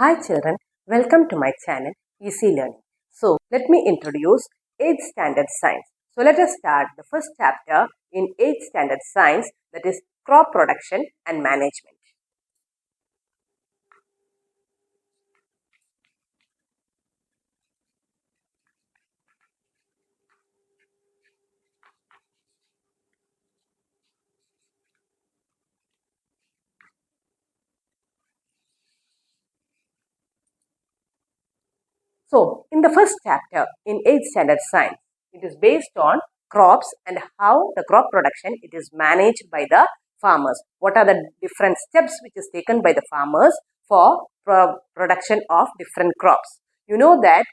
Hi children, welcome to my channel Easy Learning. So let me introduce 8th standard science. So let us start the first chapter in 8th standard science, that is crop production and management. So in the first chapter in 8th standard science, it is based on crops and how the crop production it is managed by the farmers. What are the different steps which is taken by the farmers for production of different crops? You know that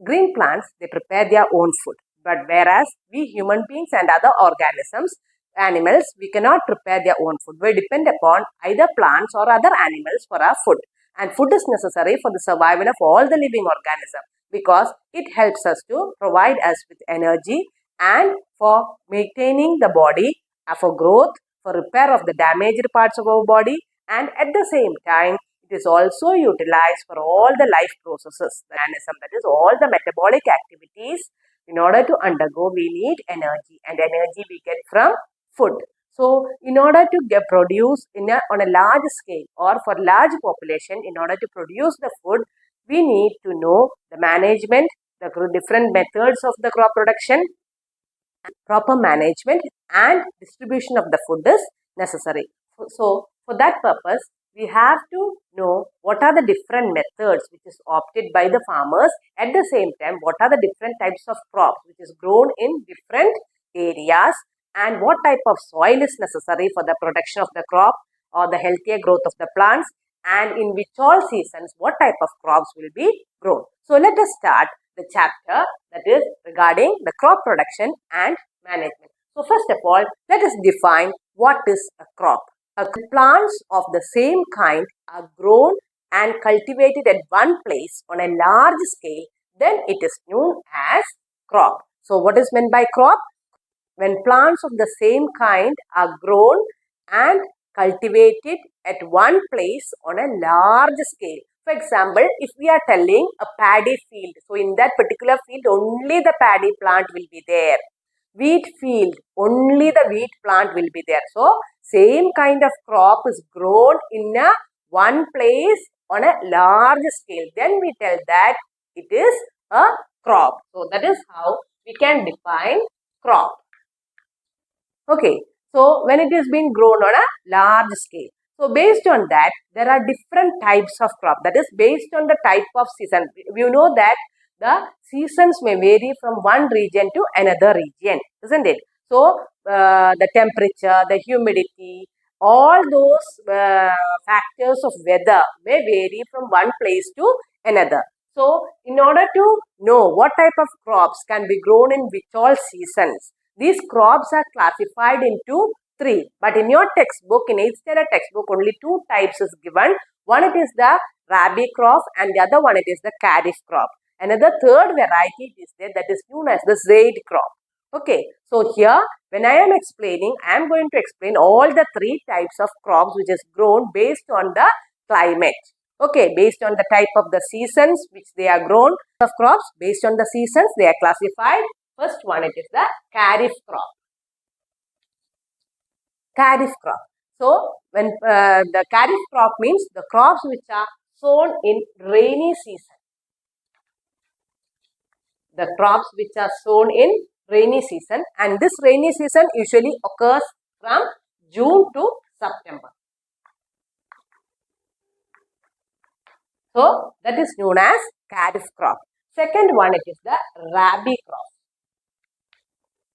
green plants, they prepare their own food. But whereas we human beings and other organisms, animals, we cannot prepare their own food. We depend upon either plants or other animals for our food. And food is necessary for the survival of all the living organisms because it helps us to provide us with energy and for maintaining the body, for growth, for repair of the damaged parts of our body, and at the same time it is also utilized for all the life processes, the organism, that is all the metabolic activities. In order to undergo, we need energy, and energy we get from food. So, in order to produce on a large scale or for large population, in order to produce the food, we need to know the management, the different methods of the crop production, proper management and distribution of the food is necessary. So, for that purpose, we have to know what are the different methods which is opted by the farmers. At the same time, what are the different types of crops which is grown in different areas, and what type of soil is necessary for the production of the crop or the healthier growth of the plants, and in which all seasons what type of crops will be grown. So, let us start the chapter that is regarding the crop production and management. So, first of all, let us define what is a crop. Plants of the same kind are grown and cultivated at one place on a large scale, then it is known as crop. So, what is meant by crop? When plants of the same kind are grown and cultivated at one place on a large scale. For example, if we are telling a paddy field, so in that particular field only the paddy plant will be there. Wheat field, only the wheat plant will be there. So, same kind of crop is grown in a one place on a large scale. Then we tell that it is a crop. So, that is how we can define crop. Okay, so when it is being grown on a large scale. So, based on that, there are different types of crop. That is based on the type of season. You know that the seasons may vary from one region to another region, isn't it? So, the temperature, the humidity, all those factors of weather may vary from one place to another. So, in order to know what type of crops can be grown in which all seasons, these crops are classified into three. But in your textbook, in 8th standard textbook, only two types is given. One it is the rabi crop and the other one it is the kharif crop. Another third variety is there, that is known as the zaid crop. Okay, so here when I am explaining, I am going to explain all the three types of crops which is grown based on the climate. Okay, based on the type of the seasons which they are grown. Of crops based on the seasons they are classified. First one it is the kharif crop. Kharif crop. So, when the kharif crop means the crops which are sown in rainy season. The crops which are sown in rainy season, and this rainy season usually occurs from June to September. So, that is known as kharif crop. Second one it is the rabi crop.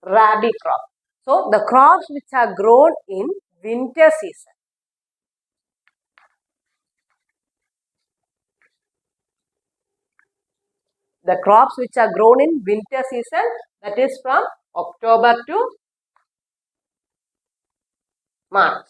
Rabi crop. So, the crops which are grown in winter season. The crops which are grown in winter season, that is from October to March.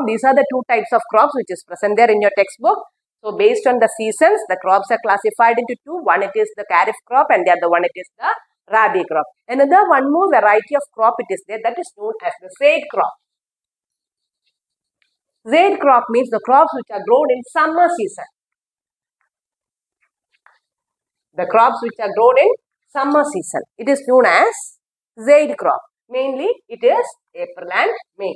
These are the two types of crops which is present there in your textbook. So, based on the seasons, the crops are classified into two. One it is the kharif crop and the other one it is the rabi crop. Another one more variety of crop it is there, that is known as the zaid crop. Zaid crop means the crops which are grown in summer season. The crops which are grown in summer season. It is known as Zaid crop. Mainly it is April and May.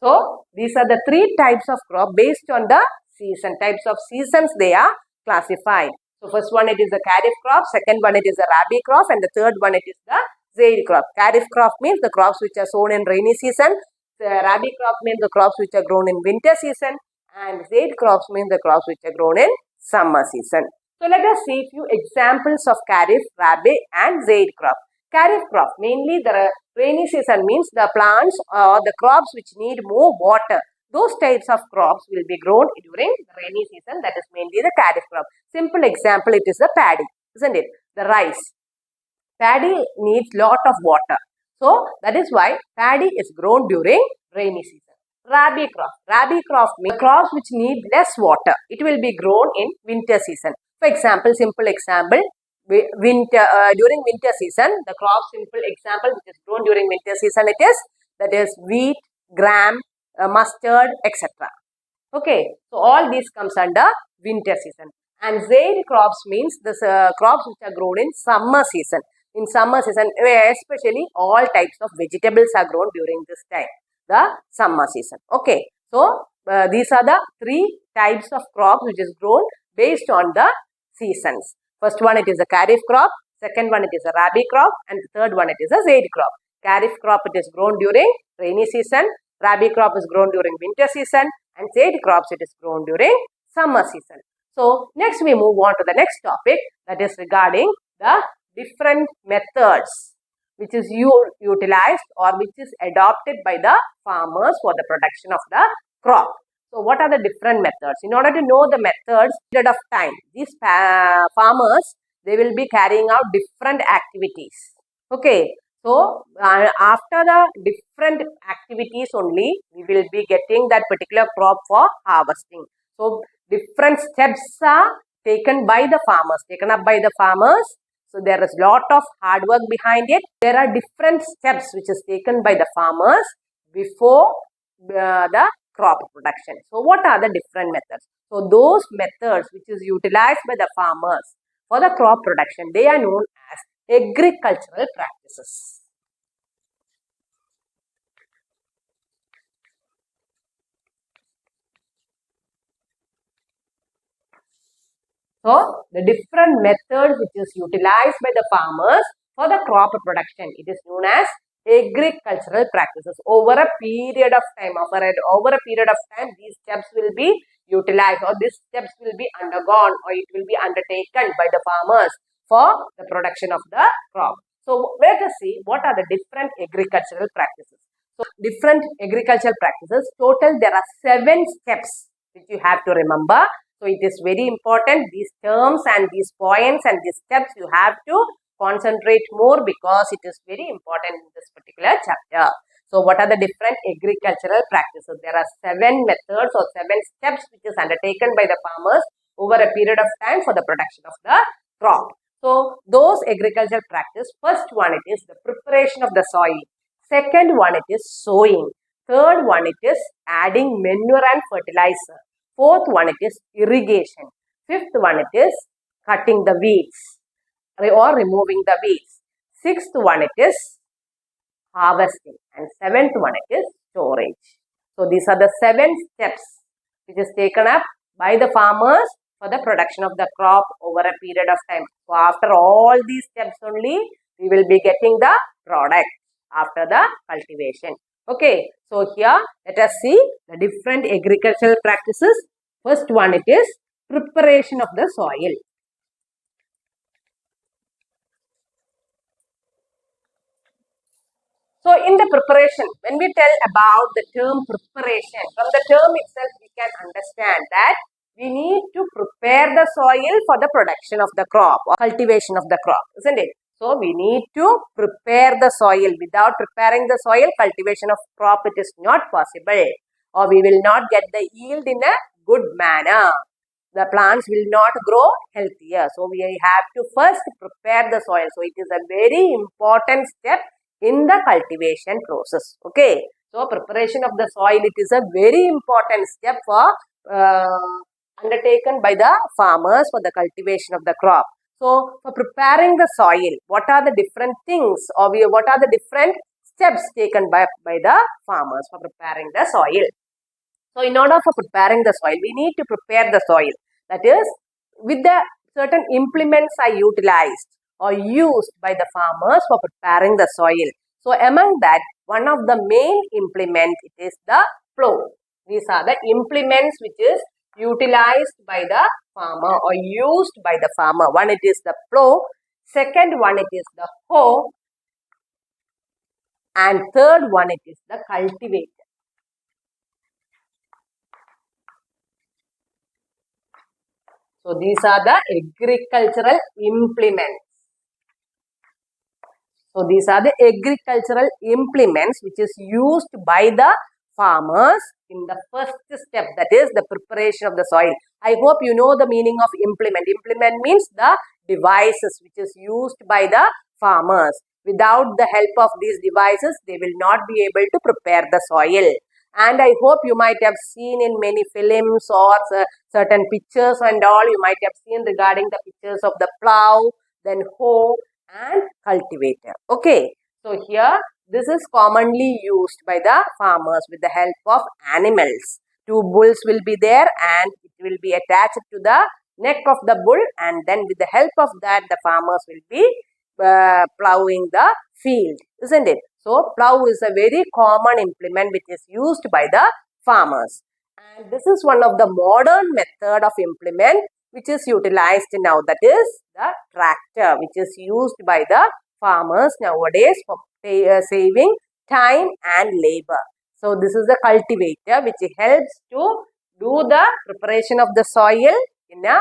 So these are the three types of crop based on the season. Types of seasons they are classified. So first one it is the Kharif crop, second one it is the Rabi crop, and the third one it is the Zaid crop. Kharif crop means the crops which are sown in rainy season. The Rabi crop means the crops which are grown in winter season, and Zaid crops means the crops which are grown in summer season. So let us see few examples of Kharif, Rabi, and Zaid crop. Kharif crop, mainly the rainy season means the plants or the crops which need more water. Those types of crops will be grown during the rainy season. That is mainly the Kharif crop. Simple example, it is the paddy, isn't it? The rice. Paddy needs lot of water. So that is why paddy is grown during rainy season. Rabi crop. Rabi crop means crops which need less water. It will be grown in winter season. For example, simple example, during winter season, the crop simple example which is grown during winter season that is wheat, gram, mustard, etc. Okay, so all these comes under winter season. And Zaid crops means the crops which are grown in summer season. In summer season, especially all types of vegetables are grown during this time, the summer season. Okay, so these are the three types of crops which is grown based on the seasons. First one it is a Kharif crop, second one it is a Rabi crop, and the third one it is a Zaid crop. Kharif crop it is grown during rainy season, Rabi crop is grown during winter season, and Zaid crops it is grown during summer season. So next we move on to the next topic, that is regarding the different methods which is utilized or which is adopted by the farmers for the production of the crop. So what are the different methods? In order to know the methods, period of time, these farmers, they will be carrying out different activities. Okay. So after the different activities only, we will be getting that particular crop for harvesting. So different steps are taken by the farmers, taken up by the farmers. So there is lot of hard work behind it. There are different steps which is taken by the farmers before the crop production. So what are the different methods? So those methods which is utilized by the farmers for the crop production, they are known as agricultural practices. So the different methods which is utilized by the farmers for the crop production, it is known as agricultural practices. Over a period of time, these steps will be utilized or these steps will be undergone or it will be undertaken by the farmers for the production of the crop. So let us see what are the different agricultural practices. So different agricultural practices, total there are 7 steps which you have to remember. So it is very important, these terms and these points and these steps you have to concentrate more because it is very important in this particular chapter. So what are the different agricultural practices? There are 7 methods or 7 steps which is undertaken by the farmers over a period of time for the production of the crop. So those agricultural practice, first one it is the preparation of the soil. Second one it is sowing. Third one it is adding manure and fertilizer. Fourth one it is irrigation. Fifth one it is cutting the weeds or removing the weeds. Sixth one it is harvesting. And seventh one it is storage. So these are the 7 steps which is taken up by the farmers for the production of the crop over a period of time. So after all these steps only, we will be getting the product after the cultivation. Okay, so here let us see the different agricultural practices. First one it is preparation of the soil. So in the preparation, when we tell about the term preparation, from the term itself we can understand that we need to prepare the soil for the production of the crop or cultivation of the crop, isn't it? So we need to prepare the soil. Without preparing the soil, cultivation of crop it is not possible, or we will not get the yield in a good manner. The plants will not grow healthier. So we have to first prepare the soil. So it is a very important step in the cultivation process. Okay. So preparation of the soil, it is a very important step for undertaken by the farmers for the cultivation of the crop. So for preparing the soil, what are the different things or what are the different steps taken by the farmers for preparing the soil? So in order for preparing the soil, we need to prepare the soil. That is, with the certain implements are utilized or used by the farmers for preparing the soil. So among that, one of the main implement, it is the plow. These are the implements which is utilized by the farmer or used by the farmer. One, it is the plow. Second one, it is the hoe. And third one, it is the cultivator. So these are the agricultural implements. So these are the agricultural implements which is used by the farmers in the first step, that is the preparation of the soil. I hope you know the meaning of implement. Implement means the devices which is used by the farmers. Without the help of these devices, they will not be able to prepare the soil. And I hope you might have seen in many films or certain pictures and all, you might have seen regarding the pictures of the plow, then hoe and cultivator. Okay, so here this is commonly used by the farmers with the help of animals. Two bulls will be there and it will be attached to the neck of the bull, and then with the help of that the farmers will be plowing the field, isn't it? So plow is a very common implement which is used by the farmers, and this is one of the modern method of implement which is utilized now, that is the tractor, which is used by the farmers nowadays for saving time and labor. So this is the cultivator which helps to do the preparation of the soil in a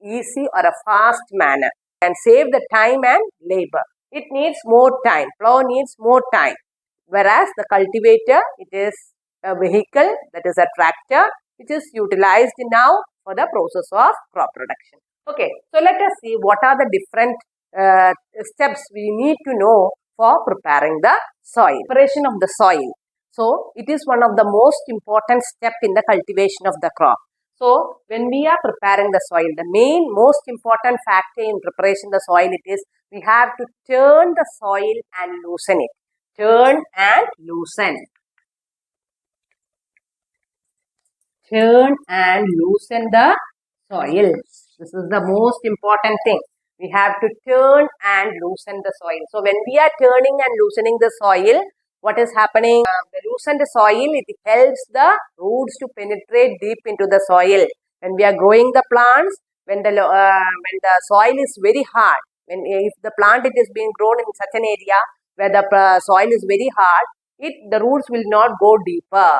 easy or a fast manner and save the time and labor. It needs more time. Plow needs more time. Whereas the cultivator, it is a vehicle, that is a tractor, which is utilized now for the process of crop production. Okay, so let us see what are the different steps we need to know for preparing the soil. Preparation of the soil. So, it is one of the most important step in the cultivation of the crop. So, when we are preparing the soil, the most important factor in preparation the soil, it is we have to turn the soil and loosen it. Turn and loosen. Turn and loosen the soil. This is the most important thing. We have to turn and loosen the soil. So when we are turning and loosening the soil, what is happening? The loosened soil, it helps the roots to penetrate deep into the soil. When we are growing the plants, when the soil is very hard, if the plant it is being grown in such an area where the soil is very hard, the roots will not go deeper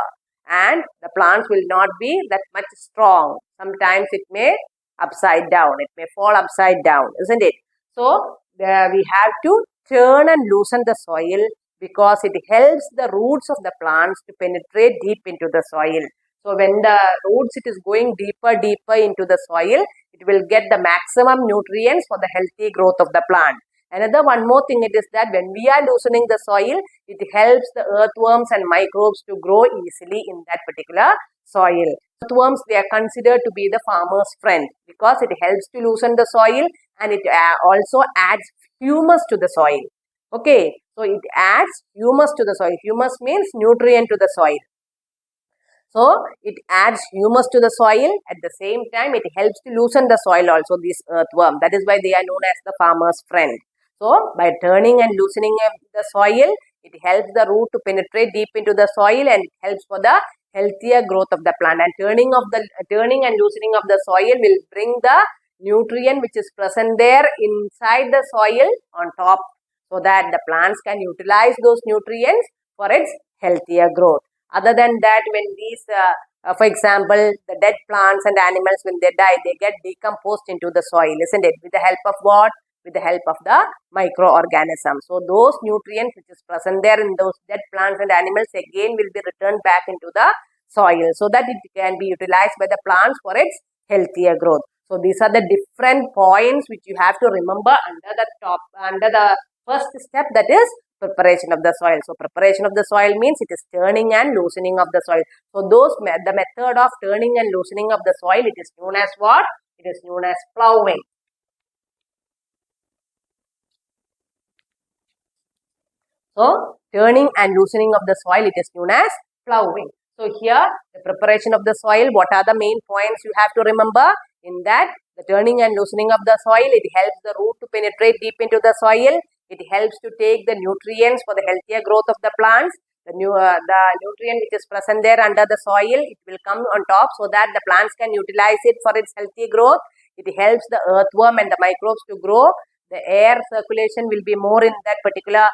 and the plants will not be that much strong. Sometimes it may upside down, it may fall upside down, isn't it? So we have to turn and loosen the soil because it helps the roots of the plants to penetrate deep into the soil. So when the roots it is going deeper into the soil, it will get the maximum nutrients for the healthy growth of the plant. Another one more thing it is that when we are loosening the soil, it helps the earthworms and microbes to grow easily in that particular soil. Earthworms, they are considered to be the farmer's friend because it helps to loosen the soil and it also adds humus to the soil. Okay, so it adds humus to the soil. Humus means nutrient to the soil. So it adds humus to the soil. At the same time, it helps to loosen the soil also, this earthworm. That is why they are known as the farmer's friend. So by turning and loosening the soil, it helps the root to penetrate deep into the soil and it helps for the healthier growth of the plant. And turning and loosening of the soil will bring the nutrient which is present there inside the soil on top, so that the plants can utilize those nutrients for its healthier growth. Other than that, when these, for example, the dead plants and animals, when they die, they get decomposed into the soil, isn't it? With the help of what? With the help of the microorganisms. So those nutrients which is present there in those dead plants and animals again will be returned back into the soil so that it can be utilized by the plants for its healthier growth. So these are the different points which you have to remember under the first step, that is preparation of the soil. So preparation of the soil means it is turning and loosening of the soil. So the method of turning and loosening of the soil, it is known as what? It is known as plowing. So turning and loosening of the soil, it is known as plowing. So here the preparation of the soil, what are the main points you have to remember? In that, the turning and loosening of the soil, it helps the root to penetrate deep into the soil. It helps to take the nutrients for the healthier growth of the plants. The nutrient which is present there under the soil, it will come on top so that the plants can utilize it for its healthy growth. It helps the earthworm and the microbes to grow. The air circulation will be more in that particular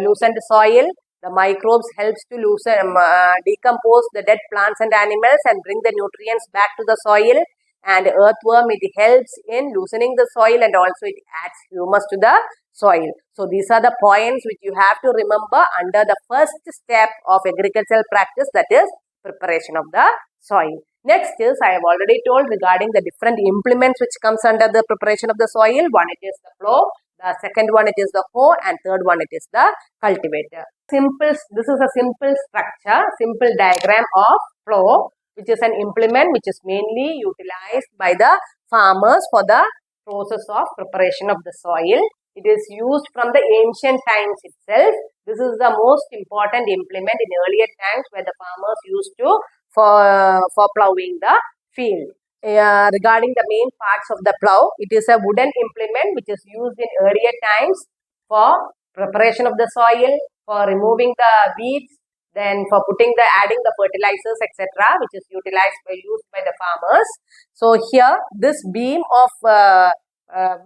loosened soil. The microbes helps to decompose the dead plants and animals and bring the nutrients back to the soil. And earthworm, it helps in loosening the soil, and also it adds humus to the soil. So these are the points which you have to remember under the first step of agricultural practice, that is preparation of the soil. Next is, I have already told regarding the different implements which comes under the preparation of the soil. One, it is the plow. The second one, it is the hoe, and third one, it is the cultivator. This is a simple structure, simple diagram of plow, which is an implement which is mainly utilized by the farmers for the process of preparation of the soil. It is used from the ancient times itself. This is the most important implement in earlier times where the farmers used to for plowing the field. Regarding the main parts of the plow, it is a wooden implement which is used in earlier times for preparation of the soil, for removing the weeds, then for adding the fertilizers, etc., which is used by the farmers. So here, this beam of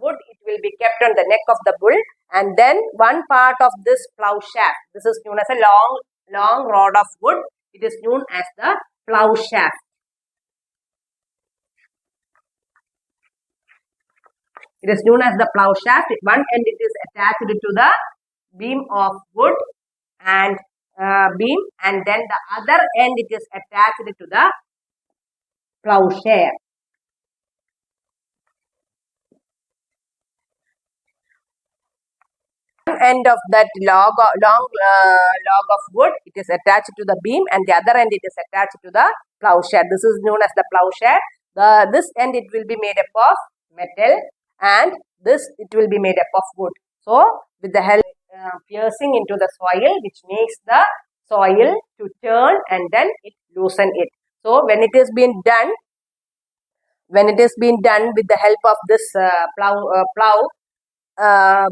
wood, it will be kept on the neck of the bull, and then one part of this plow shaft, this is known as a long rod of wood. It is known as the plow shaft. It is known as the plow shaft. At one end, it is attached to the beam of wood and and then the other end, it is attached to the plowshare. One end of that long log of wood, it is attached to the beam, and the other end, it is attached to the plowshare. This is known as the plowshare. This end, it will be made up of metal, and this, it will be made up of wood. So with the help piercing into the soil, which makes the soil to turn, and then it loosen it. So when it is being done with the help of this plow,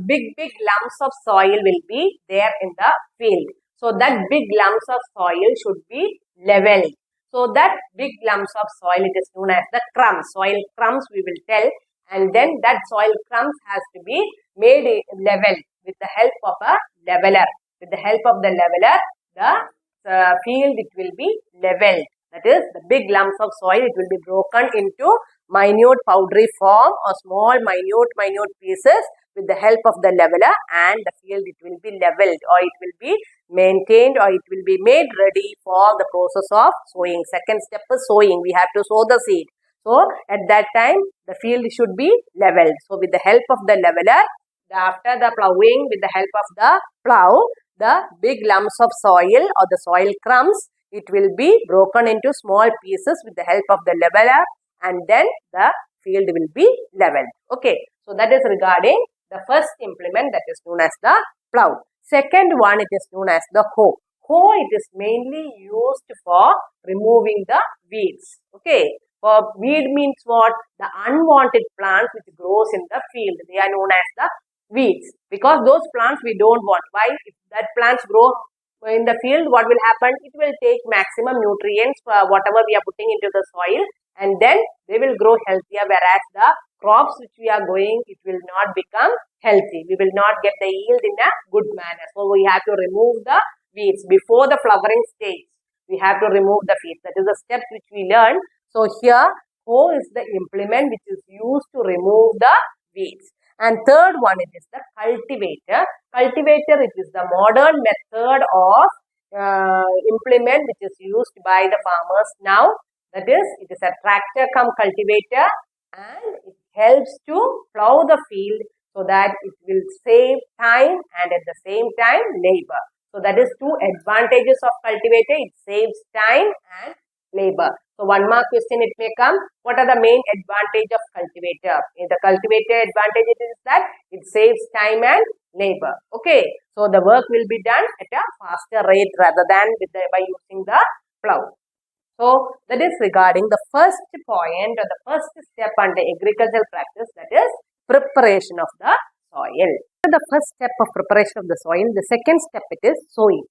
big lumps of soil will be there in the field. So that big lumps of soil should be leveled. So that big lumps of soil, it is known as the crumbs. Soil crumbs, we will tell. And then that soil crumbs has to be made level with the help of a leveler. With the help of the leveler, the field, it will be leveled. That is, the big lumps of soil, it will be broken into minute powdery form or small minute pieces with the help of the leveler, and the field, it will be leveled, or it will be maintained, or it will be made ready for the process of sowing. Second step is sowing. We have to sow the seed. So at that time, the field should be leveled. So with the help of the leveler, after the plowing, with the help of the plow, the big lumps of soil or the soil crumbs, it will be broken into small pieces with the help of the leveler, and then the field will be leveled. Okay, so that is regarding the first implement, that is known as the plow. Second one, it is known as the hoe. Hoe, it is mainly used for removing the weeds. Okay, for weed means what? The unwanted plants which grows in the field. They are known as the weeds, because those plants we don't want. Why? If that plants grow in the field, what will happen? It will take maximum nutrients for whatever we are putting into the soil, and then they will grow healthier, whereas the crops which we are growing, it will not become healthy. We will not get the yield in a good manner. So we have to remove the weeds before the flowering stage. We have to remove the weeds. That is the steps which we learn. So here, hoe is the implement which is used to remove the weeds. And third one, it is the cultivator. Cultivator, it is the modern method of implement which is used by the farmers now. That is, it is a tractor cum cultivator, and it helps to plow the field so that it will save time and at the same time labor. So that is two advantages of cultivator. It saves time and labor. So one mark question it may come. What are the main advantage of cultivator? In the cultivator advantage it is that it saves time and labor. Okay. So the work will be done at a faster rate rather than by using the plow. So that is regarding the first point or the first step under agricultural practice, that is preparation of the soil. The first step of preparation of the soil, the second step it is sowing.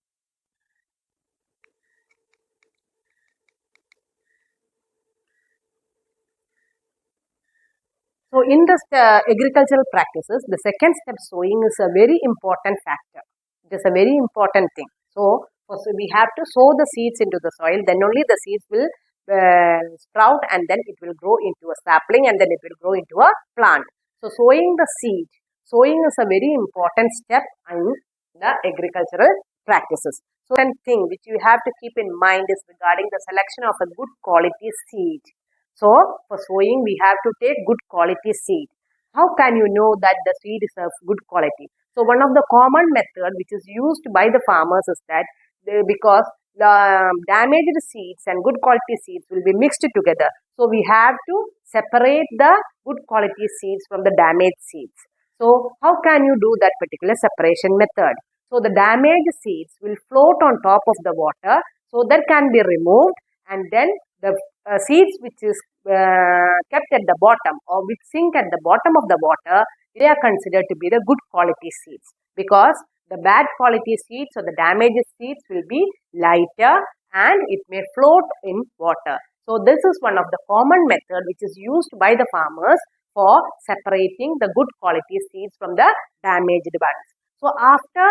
So in the agricultural practices, the second step sowing is a very important factor. It is a very important thing. So we have to sow the seeds into the soil, then only the seeds will sprout and then it will grow into a sapling and then it will grow into a plant. So sowing the seed, sowing is a very important step in the agricultural practices. So one thing which you have to keep in mind is regarding the selection of a good quality seed. So for sowing we have to take good quality seed. How can you know that the seed is of good quality? So one of the common method which is used by the farmers is that because the damaged seeds and good quality seeds will be mixed together. So we have to separate the good quality seeds from the damaged seeds. So how can you do that particular separation method? So the damaged seeds will float on top of the water, so that can be removed, and then the seeds which is kept at the bottom or which sink at the bottom of the water, they are considered to be the good quality seeds, because the bad quality seeds or the damaged seeds will be lighter and it may float in water. So this is one of the common method which is used by the farmers for separating the good quality seeds from the damaged ones. So after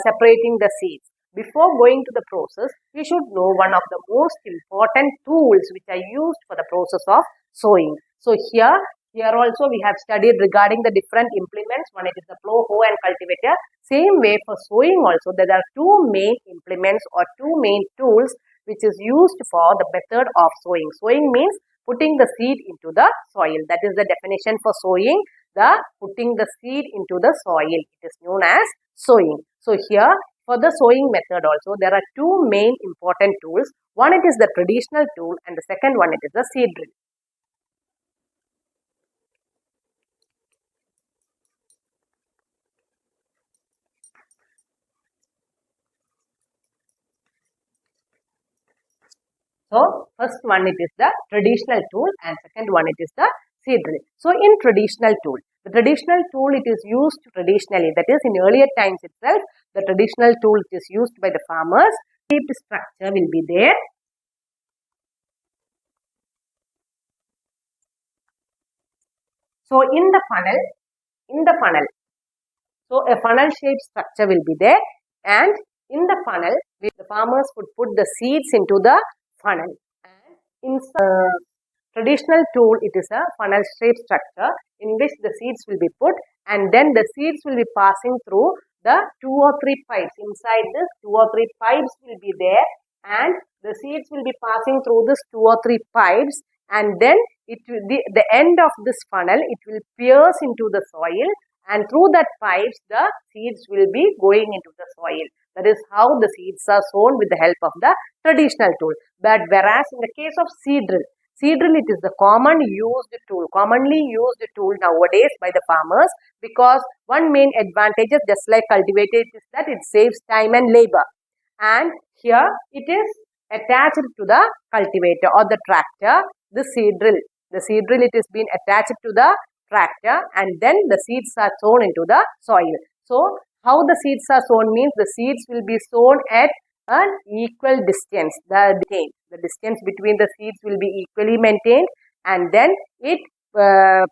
separating the seeds, before going to the process, we should know one of the most important tools which are used for the process of sowing. So here also we have studied regarding the different implements. One it is the plow, hoe and cultivator. Same way for sowing also there are two main implements or two main tools which is used for the method of sowing. Sowing means putting the seed into the soil. That is the definition for sowing. The putting the seed into the soil. It is known as sowing. So here for the sowing method also there are two main important tools. One it is the traditional tool and the second one it is the seed drill. So first one it is the traditional tool and second one it is the seed drill. So in traditional tool, the traditional tool it is used traditionally, that is in earlier times itself, the traditional tool it is used by the farmers. Shaped structure will be there. So in the funnel, so a funnel shaped structure will be there, and in the funnel the farmers would put the seeds into the funnel, and in traditional tool it is a funnel shaped structure in which the seeds will be put, and then the seeds will be passing through the 2 or 3 pipes. Inside this 2 or 3 pipes will be there, and the seeds will be passing through this 2 or 3 pipes, and then it will the end of this funnel it will pierce into the soil, and through that pipes the seeds will be going into the soil. That is how the seeds are sown with the help of the traditional tool. But whereas in the case of seed drill it is the commonly used tool nowadays by the farmers, because one main advantage just like cultivator is that it saves time and labor, and here it is attached to the cultivator or the tractor. The seed drill it is been attached to the tractor, and then the seeds are sown into the soil. So how the seeds are sown means the seeds will be sown at an equal distance. The distance between the seeds will be equally maintained, and then it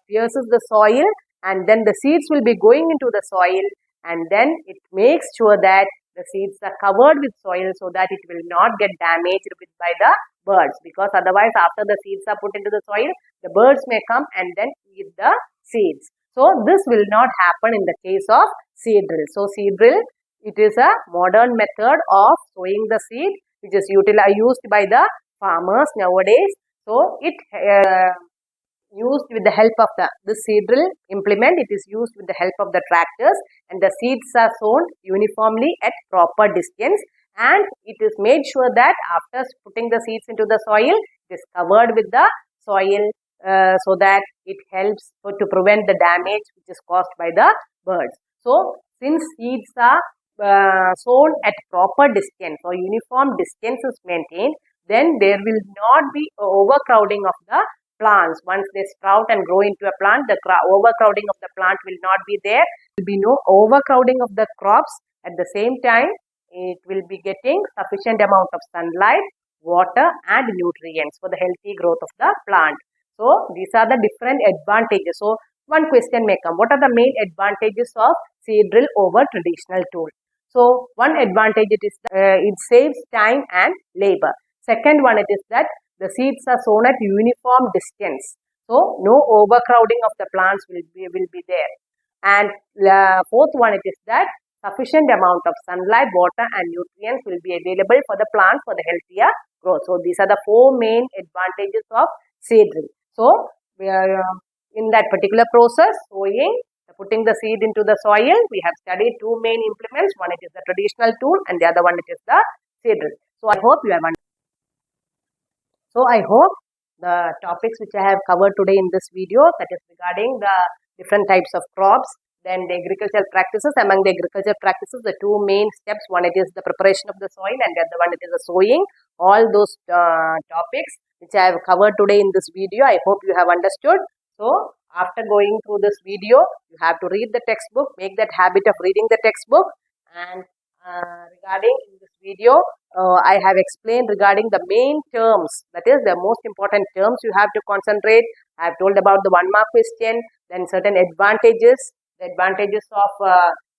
pierces the soil, and then the seeds will be going into the soil, and then it makes sure that the seeds are covered with soil so that it will not get damaged by the birds, because otherwise after the seeds are put into the soil, the birds may come and then eat the seeds. So this will not happen in the case of seed drill. So seed drill, it is a modern method of sowing the seed which is used by the farmers nowadays. So it used with the help of the seed drill implement. It is used with the help of the tractors, and the seeds are sown uniformly at proper distance, and it is made sure that after putting the seeds into the soil, it is covered with the soil so that it helps to prevent the damage which is caused by the birds. So since seeds are sown at proper distance or uniform distance is maintained, then there will not be overcrowding of the plants. Once they sprout and grow into a plant, the overcrowding of the plant will not be there. There will be no overcrowding of the crops. At the same time, it will be getting sufficient amount of sunlight, water and nutrients for the healthy growth of the plant. So these are the different advantages. So one question may come, what are the main advantages of seed drill over traditional tool? So one advantage it is it saves time and labor. Second one, it is that the seeds are sown at uniform distance. So no overcrowding of the plants will be there. And fourth one, it is that sufficient amount of sunlight, water and nutrients will be available for the plant for the healthier growth. So these are the four main advantages of seed drill. So we are in that particular process, sowing, putting the seed into the soil, we have studied two main implements. One it is the traditional tool and the other one it is the seed drill. So I hope you have understood. So I hope the topics which I have covered today in this video, that is regarding the different types of crops, then the agricultural practices. Among the agricultural practices, the two main steps, one it is the preparation of the soil and the other one it is the sowing. All those topics which I have covered today in this video, I hope you have understood. So after going through this video, you have to read the textbook, make that habit of reading the textbook. And regarding in this video, I have explained regarding the main terms, that is the most important terms you have to concentrate. I have told about the 1-mark question, then certain advantages, the advantages of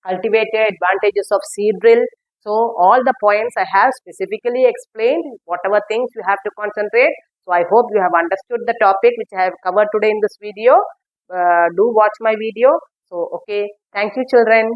cultivator, advantages of seed drill. So all the points I have specifically explained, whatever things you have to concentrate. So I hope you have understood the topic which I have covered today in this video. Do watch my video. So okay, thank you children.